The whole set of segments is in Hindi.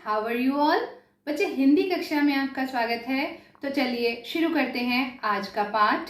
How are you all. बच्चे, हिंदी कक्षा में आपका स्वागत है। तो चलिए शुरू करते हैं आज का पाठ।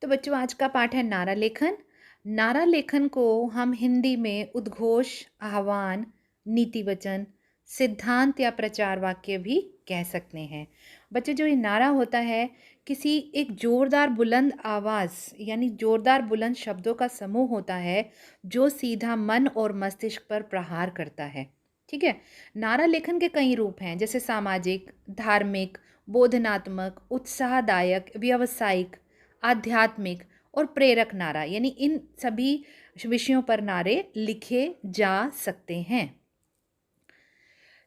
तो बच्चों, आज का पाठ है नारा लेखन। नारा लेखन को हम हिंदी में उद्घोष, आह्वान, नीति वचन, सिद्धांत या प्रचार वाक्य भी कह सकते हैं। बच्चे, जो ये नारा होता है किसी एक जोरदार बुलंद आवाज़ यानी जोरदार बुलंद शब्दों का समूह होता है जो सीधा मन और मस्तिष्क पर प्रहार करता है। ठीक है। नारा लेखन के कई रूप हैं, जैसे सामाजिक, धार्मिक, बोधनात्मक, उत्साहदायक, व्यावसायिक, आध्यात्मिक और प्रेरक नारा, यानी इन सभी विषयों पर नारे लिखे जा सकते हैं।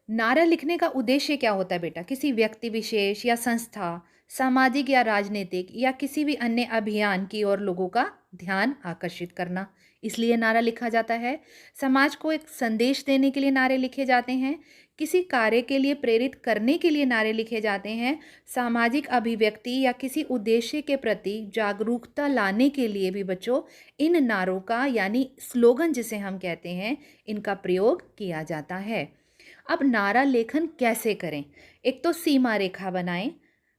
नारा लिखने का उद्देश्य क्या होता है बेटा? किसी व्यक्ति विशेष या संस्था, सामाजिक या राजनीतिक या किसी भी अन्य अभियान की ओर लोगों का ध्यान आकर्षित करना, इसलिए नारा लिखा जाता है। समाज को एक संदेश देने के लिए नारे लिखे जाते हैं। किसी कार्य के लिए प्रेरित करने के लिए नारे लिखे जाते हैं। सामाजिक अभिव्यक्ति या किसी उद्देश्य के प्रति जागरूकता लाने के लिए भी बच्चों इन नारों का यानी स्लोगन जिसे हम कहते हैं, इनका प्रयोग किया जाता है। अब नारा लेखन कैसे करें? एक तो सीमा रेखा बनाएं,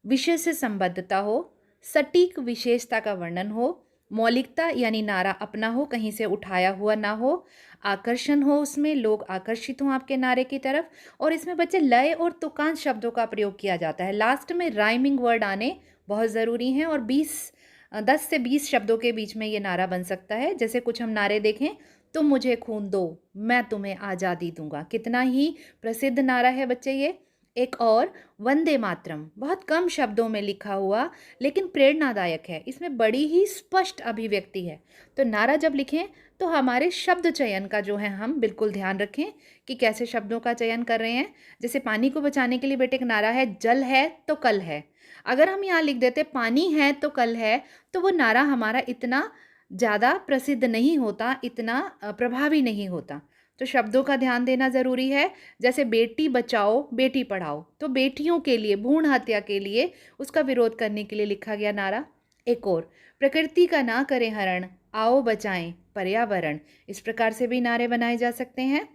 विषय से संबद्धता हो, सटीक विशेषता का वर्णन हो, मौलिकता यानी नारा अपना हो, कहीं से उठाया हुआ ना हो, आकर्षण हो, उसमें लोग आकर्षित हों आपके नारे की तरफ। और इसमें बच्चे लय और तुकांत शब्दों का प्रयोग किया जाता है। लास्ट में राइमिंग वर्ड आने बहुत ज़रूरी हैं और 10 से 20 शब्दों के बीच में ये नारा बन सकता है। जैसे कुछ हम नारे देखें, तुम मुझे खून दो, मैं तुम्हें आज़ादी दूंगा। कितना ही प्रसिद्ध नारा है बच्चे ये। एक और वंदे मातरम, बहुत कम शब्दों में लिखा हुआ लेकिन प्रेरणादायक है। इसमें बड़ी ही स्पष्ट अभिव्यक्ति है। तो नारा जब लिखें तो हमारे शब्द चयन का जो है हम बिल्कुल ध्यान रखें कि कैसे शब्दों का चयन कर रहे हैं। जैसे पानी को बचाने के लिए बेटे एक नारा है, जल है तो कल है। अगर हम यहाँ लिख देते पानी है तो कल है, तो वो नारा हमारा इतना ज़्यादा प्रसिद्ध नहीं होता, इतना प्रभावी नहीं होता। तो शब्दों का ध्यान देना ज़रूरी है। जैसे बेटी बचाओ बेटी पढ़ाओ, तो बेटियों के लिए, भ्रूण हत्या के लिए, उसका विरोध करने के लिए लिखा गया नारा। एक और, प्रकृति का ना करें हरण, आओ बचाएं पर्यावरण, इस प्रकार से भी नारे बनाए जा सकते हैं।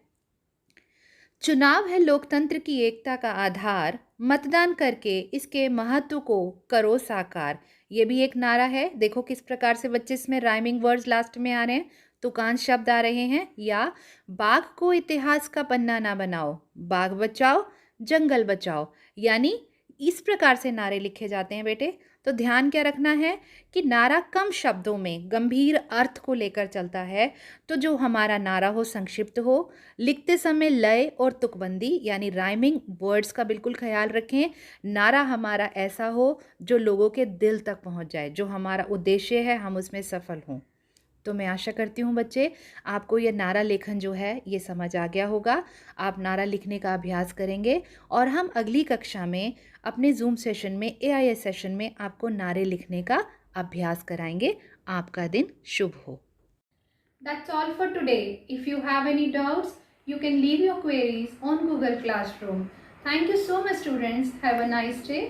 चुनाव है लोकतंत्र की एकता का आधार, मतदान करके इसके महत्व को करो साकार, ये भी एक नारा है। देखो किस प्रकार से बच्चे इसमें राइमिंग वर्ड्स लास्ट में आ रहे हैं, तुकांत शब्द आ रहे हैं। या बाघ को इतिहास का पन्ना ना बनाओ, बाघ बचाओ जंगल बचाओ, यानी इस प्रकार से नारे लिखे जाते हैं बेटे। तो ध्यान क्या रखना है कि नारा कम शब्दों में गंभीर अर्थ को लेकर चलता है। तो जो हमारा नारा हो संक्षिप्त हो, लिखते समय लय और तुकबंदी यानी राइमिंग वर्ड्स का बिल्कुल ख्याल रखें। नारा हमारा ऐसा हो जो लोगों के दिल तक पहुंच जाए, जो हमारा उद्देश्य है हम उसमें सफल हों। तो मैं आशा करती हूँ बच्चे आपको ये नारा लेखन जो है ये समझ आ गया होगा। आप नारा लिखने का अभ्यास करेंगे और हम अगली कक्षा में अपने जूम सेशन में, एआईएस सेशन में आपको नारे लिखने का अभ्यास कराएंगे। आपका दिन शुभ हो। That's all for today. If you have any doubts, you can leave your queries on Google Classroom. Thank you so much, students. Have a nice day.